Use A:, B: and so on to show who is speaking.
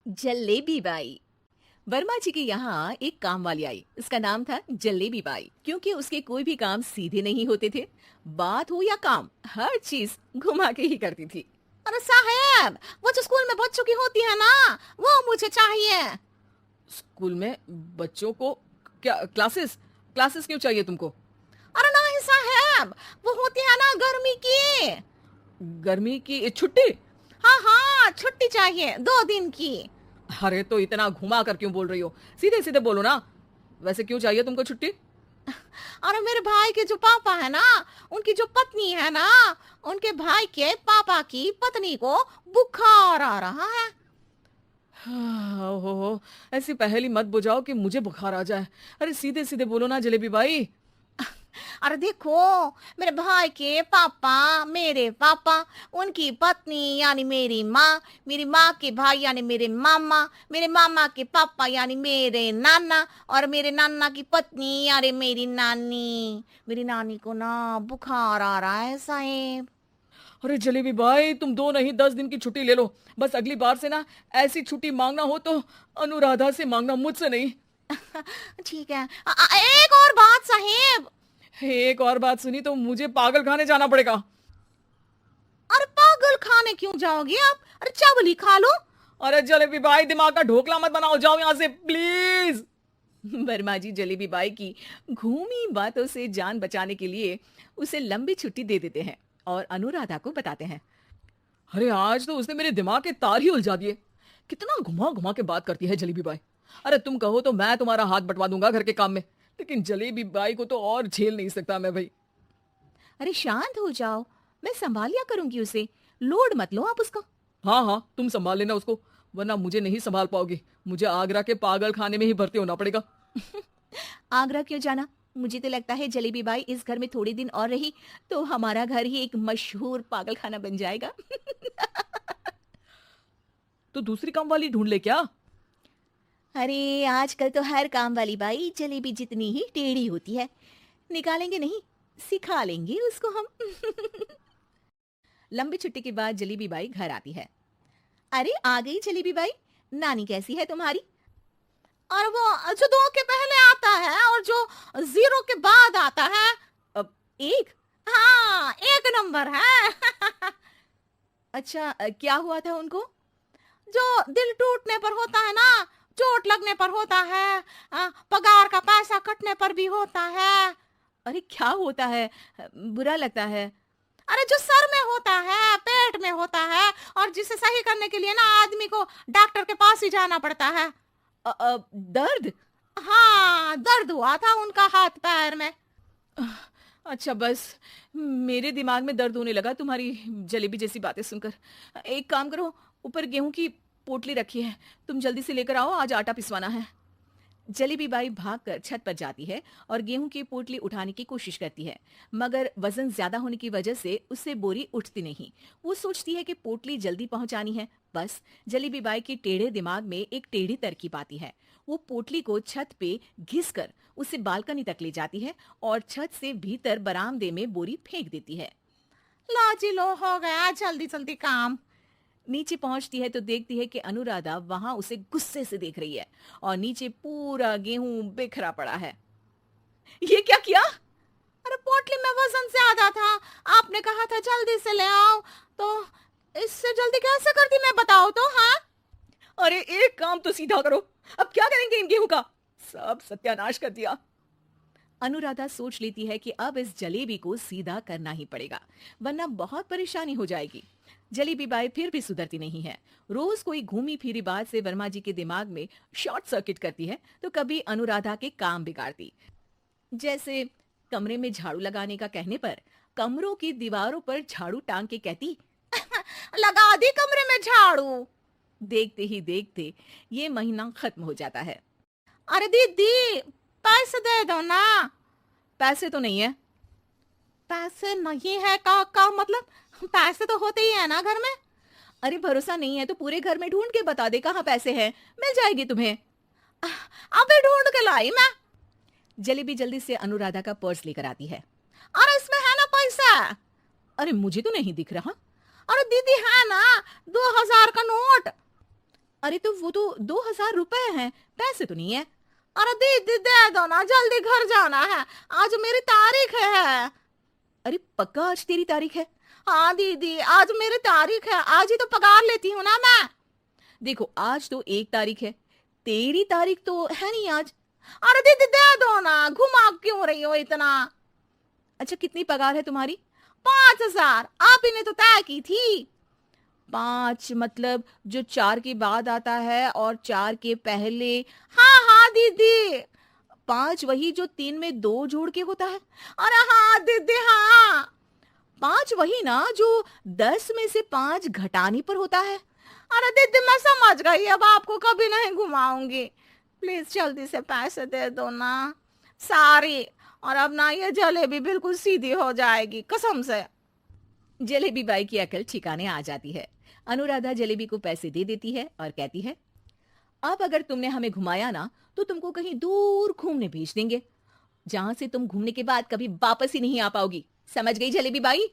A: Jalebi by. Verma जी के यहाँ एक काम वाली आई। उसका नाम था जलेबी बाई, क्योंकि उसके कोई भी काम सीधे नहीं होते थे। बात हो या काम, हर चीज घुमा के ही करती थी।
B: अरे साहब, वो जो स्कूल में बच्चों की होती है ना, वो मुझे चाहिए।
C: स्कूल में बच्चों को क्या क्लासेस क्लासेस क्यों चाहिए तुमको?
B: अरे नहीं साहब, वो होती है ना गर्मी की।
C: गर्मी की छुट्टी?
B: हाँ हाँ, छुट्टी चाहिए 2 दिन की।
C: अरे तो इतना घुमा कर क्यों बोल रही हो? सीधे सीधे बोलो ना। वैसे क्यों चाहिए तुमको छुट्टी?
B: अरे मेरे भाई के जो पापा है ना, उनकी जो पत्नी है ना, उनके भाई के पापा की पत्नी को बुखार आ रहा है।
C: ओहो, ऐसी पहेली मत बुझाओ कि मुझे बुखार आ जाए। अरे सीधे सीधे बोलो ना जलेबी बाई।
B: अरे देखो, मेरे भाई के पापा, मेरे पापा, उनकी पत्नी यानी मेरी माँ के भाई यानी मेरे मामा के पापा यानी मेरे नाना, और मेरे नाना की पत्नी यानी मेरी नानी को ना बुखार आ रहा है साहेब।
C: अरे जलेबी भाई, तुम 2 नहीं 10 दिन की छुट्टी ले लो। बस अगली बार से ना ऐसी छुट्टी मांगना हो तो अनुराधा से मांगना, मुझसे नहीं।
B: ठीक है। एक और बात साहेब।
C: एक और बात सुनी तो मुझे पागल खाने जाना पड़ेगा।
B: अरे पागल खाने क्यों जाओगे आप? अरे चावल ही खा लो।
C: अरे जलेबी भाई, दिमाग का ढोकला मत बनाओ, जाओ यहाँ से प्लीज।
A: वर्मा जी जलेबी बाई की घूमी बातों से जान बचाने के लिए उसे लंबी छुट्टी दे देते हैं और अनुराधा को बताते हैं।
C: अरे आज तो उसने मेरे दिमाग के तार ही उलझा दिए। कितना घुमा घुमा के बात करती है जलेबी बाई। अरे तुम कहो तो मैं तुम्हारा हाथ बंटवा दूंगा घर के काम में, लेकिन जलेबी बाई को तो और झेल नहीं सकता मैं भाई।
A: अरे शांत हो जाओ, मैं संभाल लिया करूंगी उसे। लोड मत लो आप उसका।
C: हाँ हाँ, तुम संभाल लेना उसको, वरना मुझे नहीं संभाल पाओगी। मुझे आगरा के पागल खाने में ही भर्ती होना पड़ेगा।
A: आगरा क्यों जाना? मुझे तो लगता है जलेबी बाई इस घर में थोड़े दिन और रही तो हमारा घर ही एक मशहूर पागल खाना बन जाएगा।
C: तो दूसरी काम वाली ढूंढ ले क्या?
A: अरे आजकल तो हर काम वाली बाई जलेबी जितनी ही टेढ़ी होती है। निकालेंगे नहीं, सिखा लेंगे उसको हम। लंबी छुट्टी के बाद जलेबी बाई घर आती है। अरे आ गई जलेबी बाई, नानी कैसी है तुम्हारी?
B: और वो जो 2 के पहले आता है और जो 0 के बाद आता है।
A: अब एक।
B: हाँ, 1 नंबर है।
A: अच्छा क्या हुआ था उनको?
B: जो दिल टूटने पर होता है ना, चोट लगने पर होता है, पगार का पैसा कटने पर भी होता है।
A: अरे क्या होता है? बुरा लगता है।
B: अरे जो सर में होता है, पेट में होता है, और जिसे सही करने के लिए ना आदमी को डॉक्टर के पास ही जाना पड़ता है।
A: दर्द?
B: हाँ, दर्द हुआ था उनका हाथ पैर में।
A: अच्छा बस, मेरे दिमाग में दर्द होने लगा तुम्हारी जलेबी जैसी बातें सुनकर। एक काम करो, ऊपर गेहूं की पोटली रखी है, तुम जल्दी से लेकर आओ, आज आटा पिसवाना है। जलेबी बाई भागकर छत पर जाती है और गेहूं की पोटली उठाने की कोशिश करती है, मगर वजन ज्यादा होने की वजह से उससे बोरी उठती नहीं। वो सोचती है कि पोटली जल्दी पहुंचानी है। बस जलेबी बाई के टेढ़े दिमाग में एक टेढ़ी तरकीब आती है। वो पोटली को छत पे घिसकर उसे बालकनी तक ले जाती है और छत से भीतर बरामदे में बोरी फेंक देती है।
B: लो जी लो, हो गया जल्दी जल्दी काम।
A: नीचे पहुंचती है तो देखती है कि अनुराधा वहां उसे गुस्से से देख रही है और नीचे पूरा गेहूं बिखरा पड़ा है। ये क्या किया?
B: अरे पोटली में वजन ज्यादा था, आपने कहा था जल्दी से ले आओ, तो इससे जल्दी कैसे करती मैं बताओ तो। हाँ,
A: अरे एक काम तो सीधा करो, अब क्या करेंगे इन गेहूं का? सब सत्यानाश कर दिया। अनुराधा सोच लेती है कि अब इस जलेबी को सीधा करना ही पड़ेगा, वरना बहुत परेशानी हो जाएगी। जलेबी बाई फिर भी सुधरती नहीं है। रोज कोई घूमी फिरी बात से वर्मा जी के दिमाग में शॉर्ट सर्किट करती है तो कभी अनुराधा के काम बिगाड़ती। जैसे कमरे में झाड़ू लगाने का कहने पर कमरों की दीवारों पर झाड़ू टांग के कहती।
B: लगा दी कमरे में झाड़ू।
A: देखते ही देखते ये महीना खत्म हो जाता है।
B: अरे दीदी, पैसे दे दो ना।
A: पैसे तो नहीं है।
B: पैसे नहीं है का मतलब? पैसे तो होते ही है ना घर में।
A: अरे भरोसा नहीं है तो पूरे घर में ढूंढ के बता दे कहाँ पैसे हैं, मिल जाएगी तुम्हें।
B: अभी ढूंढ के लाई मैं।
A: जलेबी जल्दी से अनुराधा का पर्स लेकर आती है।
B: अरे इसमें है ना पैसा।
A: अरे मुझे तो नहीं दिख रहा।
B: अरे दीदी है ना, 2000 का नोट।
A: अरे तो वो तो 2,000 रुपए हैं, पैसे तो नहीं है।
B: अरे दीदी दे दो ना, जल्दी घर जाना है, आज मेरी तारीख है।
A: अरे पक्का आज तेरी तारीख है?
B: हाँ दीदी, आज मेरी तारीख है, आज ही तो पगार लेती हूँ ना मैं।
A: देखो आज तो 1 तारीख है, तेरी तारीख तो है नहीं आज।
B: अरे दीदी दे दो ना, घुमा क्यों रही हो इतना?
A: अच्छा कितनी पगार है तुम्हारी?
B: 5,000, आप ही ने तो तय की थी।
A: 5 मतलब जो 4 के बाद आता है और 4 के पहले।
B: हाँ हाँ दीदी।
A: 5 वही जो 3 में 2 जोड़ के होता है।
B: अरे हाँ दीदी हाँ।
A: 5 वही ना जो 10 में से 5 घटाने पर होता है।
B: अरे दीदी मैं समझ गई, अब आपको कभी नहीं घुमाऊंगी, प्लीज जल्दी से पैसे दे दो ना, सारी। और अब ना ये जलेबी बिल्कुल सीधी हो जाएगी कसम से।
A: जलेबी बाई की अकल ठिकाने आ जाती है। अनुराधा जलेबी को पैसे दे देती है और कहती है, अब अगर तुमने हमें घुमाया ना तो तुमको कहीं दूर घूमने भेज देंगे, जहां से तुम घूमने के बाद कभी वापस ही नहीं आ पाओगी। समझ गई जलेबी बाई?